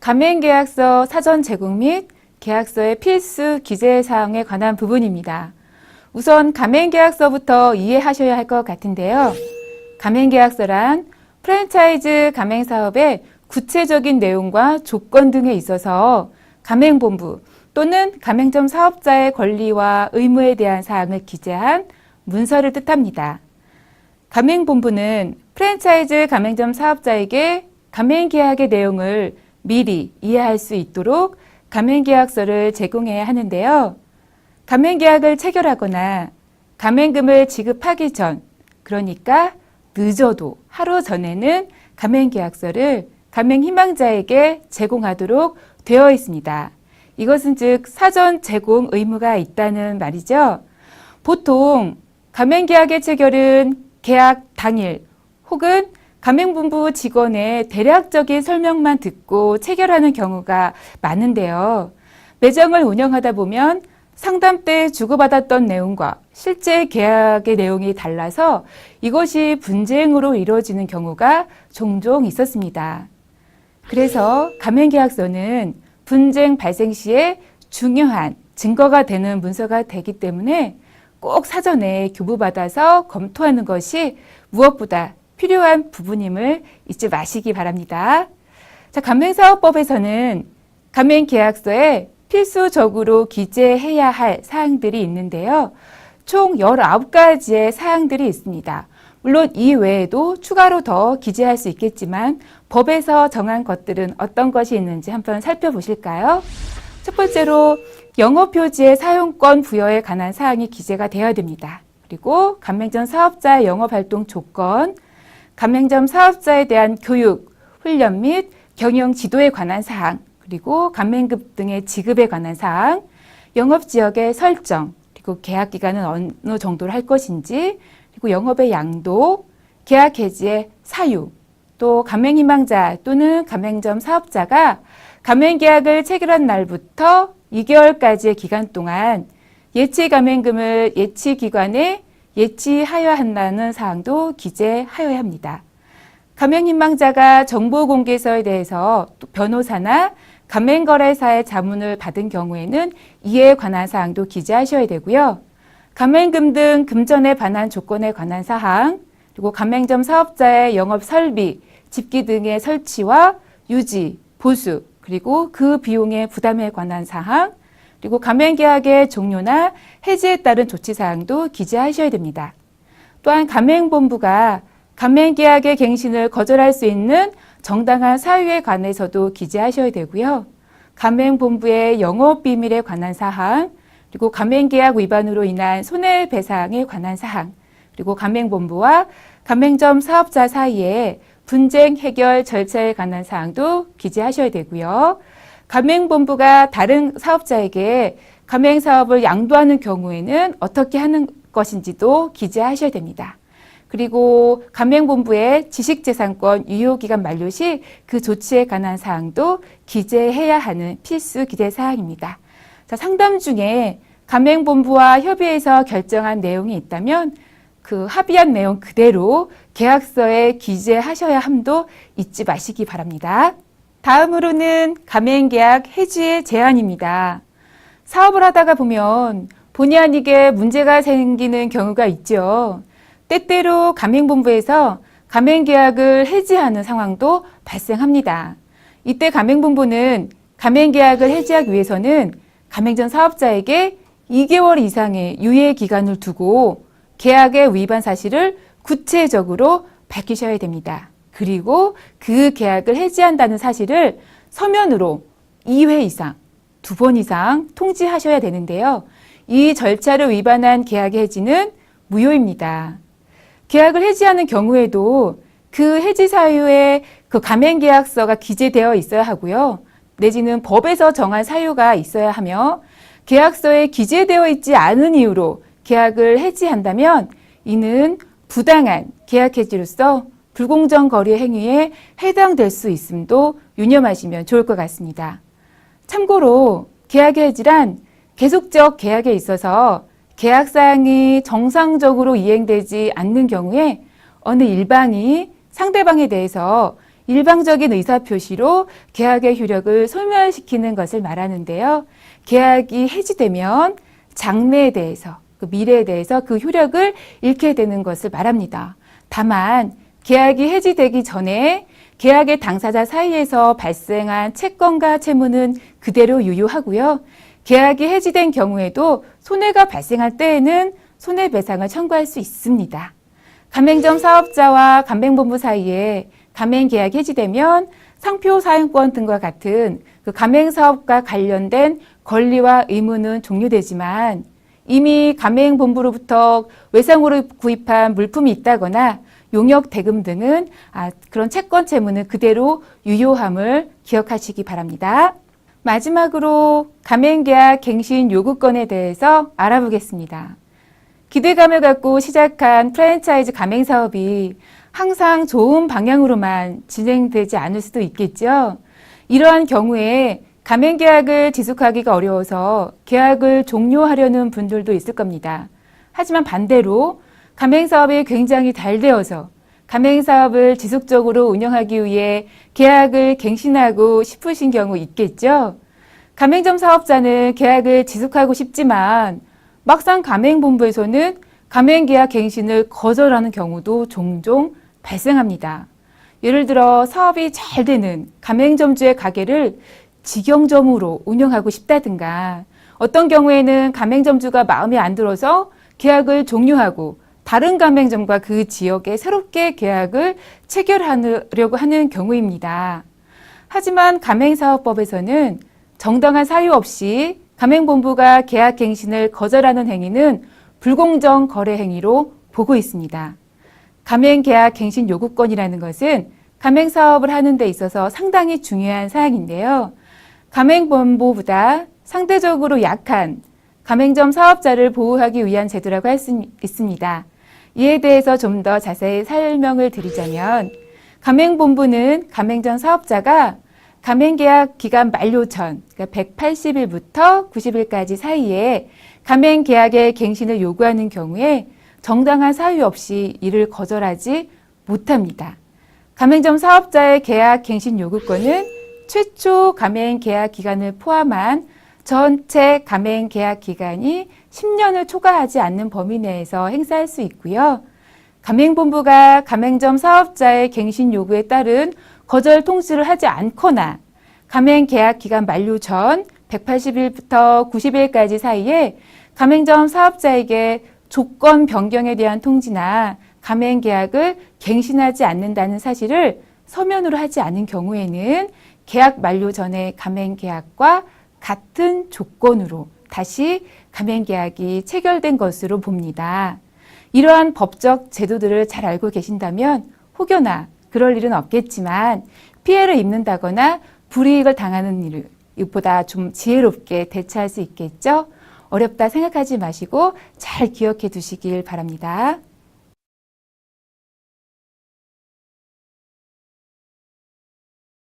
가맹계약서 사전 제공 및 계약서의 필수 기재사항에 관한 부분입니다. 우선 가맹계약서부터 이해하셔야 할 것 같은데요. 가맹계약서란 프랜차이즈 가맹사업의 구체적인 내용과 조건 등에 있어서 가맹본부 또는 가맹점 사업자의 권리와 의무에 대한 사항을 기재한 문서를 뜻합니다. 가맹본부는 프랜차이즈 가맹점 사업자에게 가맹계약의 내용을 미리 이해할 수 있도록 가맹계약서를 제공해야 하는데요. 가맹계약을 체결하거나 가맹금을 지급하기 전, 그러니까 늦어도 하루 전에는 가맹계약서를 가맹희망자에게 제공하도록 되어 있습니다. 이것은 즉 사전 제공 의무가 있다는 말이죠. 보통 가맹계약의 체결은 계약 당일 혹은 가맹본부 직원의 대략적인 설명만 듣고 체결하는 경우가 많은데요. 매장을 운영하다 보면 상담 때 주고받았던 내용과 실제 계약의 내용이 달라서 이것이 분쟁으로 이루어지는 경우가 종종 있었습니다. 그래서 가맹계약서는 분쟁 발생 시에 중요한 증거가 되는 문서가 되기 때문에 꼭 사전에 교부받아서 검토하는 것이 무엇보다 필요한 부분임을 잊지 마시기 바랍니다. 자, 가맹사업법에서는 가맹계약서에 필수적으로 기재해야 할 사항들이 있는데요. 총 19가지의 사항들이 있습니다. 물론 이 외에도 추가로 더 기재할 수 있겠지만 법에서 정한 것들은 어떤 것이 있는지 한번 살펴보실까요? 첫 번째로 영업표지의 사용권 부여에 관한 사항이 기재가 되어야 됩니다. 그리고 가맹점 사업자의 영업활동 조건, 가맹점 사업자에 대한 교육, 훈련 및 경영 지도에 관한 사항, 그리고 가맹금 등의 지급에 관한 사항, 영업지역의 설정, 그리고 계약기간은 어느 정도로 할 것인지, 그리고 영업의 양도, 계약 해지의 사유, 또 가맹희망자 또는 가맹점 사업자가 가맹계약을 체결한 날부터 2개월까지의 기간 동안 예치가맹금을 예치기관에 예치하여야 한다는 사항도 기재하여야 합니다. 가맹희망자가 정보공개서에 대해서 또 변호사나 가맹거래사의 자문을 받은 경우에는 이에 관한 사항도 기재하셔야 되고요. 가맹금 등 금전에 반한 조건에 관한 사항, 그리고 가맹점 사업자의 영업 설비, 집기 등의 설치와 유지, 보수, 그리고 그 비용의 부담에 관한 사항, 그리고 가맹계약의 종료나 해지에 따른 조치사항도 기재하셔야 됩니다. 또한 가맹본부가 가맹계약의 갱신을 거절할 수 있는 정당한 사유에 관해서도 기재하셔야 되고요. 가맹본부의 영업비밀에 관한 사항, 그리고 가맹계약 위반으로 인한 손해배상에 관한 사항, 그리고 가맹본부와 가맹점 사업자 사이에 분쟁 해결 절차에 관한 사항도 기재하셔야 되고요. 가맹본부가 다른 사업자에게 가맹사업을 양도하는 경우에는 어떻게 하는 것인지도 기재하셔야 됩니다. 그리고 가맹본부의 지식재산권 유효기간 만료 시 그 조치에 관한 사항도 기재해야 하는 필수 기재사항입니다. 자, 상담 중에 가맹본부와 협의해서 결정한 내용이 있다면 그 합의한 내용 그대로 계약서에 기재하셔야 함도 잊지 마시기 바랍니다. 다음으로는 가맹계약 해지의 제한입니다. 사업을 하다가 보면 본의 아니게 문제가 생기는 경우가 있죠. 때때로 가맹본부에서 가맹계약을 해지하는 상황도 발생합니다. 이때 가맹본부는 가맹계약을 해지하기 위해서는 가맹점 사업자에게 2개월 이상의 유예기간을 두고 계약의 위반 사실을 구체적으로 밝히셔야 됩니다. 그리고 그 계약을 해지한다는 사실을 서면으로 2회 이상, 2번 이상 통지하셔야 되는데요. 이 절차를 위반한 계약의 해지는 무효입니다. 계약을 해지하는 경우에도 그 해지 사유에 그 가맹계약서가 기재되어 있어야 하고요. 내지는 법에서 정한 사유가 있어야 하며 계약서에 기재되어 있지 않은 이유로 계약을 해지한다면 이는 부당한 계약 해지로서 불공정 거래 행위에 해당될 수 있음도 유념하시면 좋을 것 같습니다. 참고로 계약 해지란 계속적 계약에 있어서 계약 사항이 정상적으로 이행되지 않는 경우에 어느 일방이 상대방에 대해서 일방적인 의사표시로 계약의 효력을 소멸시키는 것을 말하는데요. 계약이 해지되면 장래에 대해서, 그 미래에 대해서 그 효력을 잃게 되는 것을 말합니다. 다만 계약이 해지되기 전에 계약의 당사자 사이에서 발생한 채권과 채무는 그대로 유효하고요. 계약이 해지된 경우에도 손해가 발생할 때에는 손해배상을 청구할 수 있습니다. 가맹점 사업자와 가맹본부 사이에 가맹계약이 해지되면 상표 사용권 등과 같은 그 가맹사업과 관련된 권리와 의무는 종료되지만 이미 가맹본부로부터 외상으로 구입한 물품이 있다거나 용역 대금 등은 그런 채권 채무는 그대로 유효함을 기억하시기 바랍니다. 마지막으로 가맹계약 갱신 요구권에 대해서 알아보겠습니다. 기대감을 갖고 시작한 프랜차이즈 가맹사업이 항상 좋은 방향으로만 진행되지 않을 수도 있겠죠. 이러한 경우에 가맹계약을 지속하기가 어려워서 계약을 종료하려는 분들도 있을 겁니다. 하지만 반대로 가맹사업이 굉장히 잘 되어서 가맹사업을 지속적으로 운영하기 위해 계약을 갱신하고 싶으신 경우 있겠죠. 가맹점 사업자는 계약을 지속하고 싶지만 막상 가맹본부에서는 가맹계약 갱신을 거절하는 경우도 종종 발생합니다. 예를 들어 사업이 잘 되는 가맹점주의 가게를 직영점으로 운영하고 싶다든가 어떤 경우에는 가맹점주가 마음에 안 들어서 계약을 종료하고 다른 가맹점과 그 지역에 새롭게 계약을 체결하려고 하는 경우입니다. 하지만 가맹사업법에서는 정당한 사유 없이 가맹본부가 계약갱신을 거절하는 행위는 불공정 거래 행위로 보고 있습니다. 가맹계약갱신 요구권이라는 것은 가맹사업을 하는 데 있어서 상당히 중요한 사항인데요. 가맹본부보다 상대적으로 약한 가맹점 사업자를 보호하기 위한 제도라고 할 수 있습니다. 이에 대해서 좀 더 자세히 설명을 드리자면 가맹본부는 가맹점 사업자가 가맹계약 기간 만료 전, 그러니까 180일부터 90일까지 사이에 가맹계약의 갱신을 요구하는 경우에 정당한 사유 없이 이를 거절하지 못합니다. 가맹점 사업자의 계약 갱신 요구권은 최초 가맹계약 기간을 포함한 전체 가맹계약 기간이 10년을 초과하지 않는 범위 내에서 행사할 수 있고요. 가맹본부가 가맹점 사업자의 갱신 요구에 따른 거절 통지를 하지 않거나 가맹계약 기간 만료 전 180일부터 90일까지 사이에 가맹점 사업자에게 조건 변경에 대한 통지나 가맹계약을 갱신하지 않는다는 사실을 서면으로 하지 않은 경우에는 계약 만료 전에 가맹계약과 같은 조건으로 다시 가맹계약이 체결된 것으로 봅니다. 이러한 법적 제도들을 잘 알고 계신다면 혹여나 그럴 일은 없겠지만 피해를 입는다거나 불이익을 당하는 일보다 좀 지혜롭게 대처할 수 있겠죠? 어렵다 생각하지 마시고 잘 기억해 두시길 바랍니다.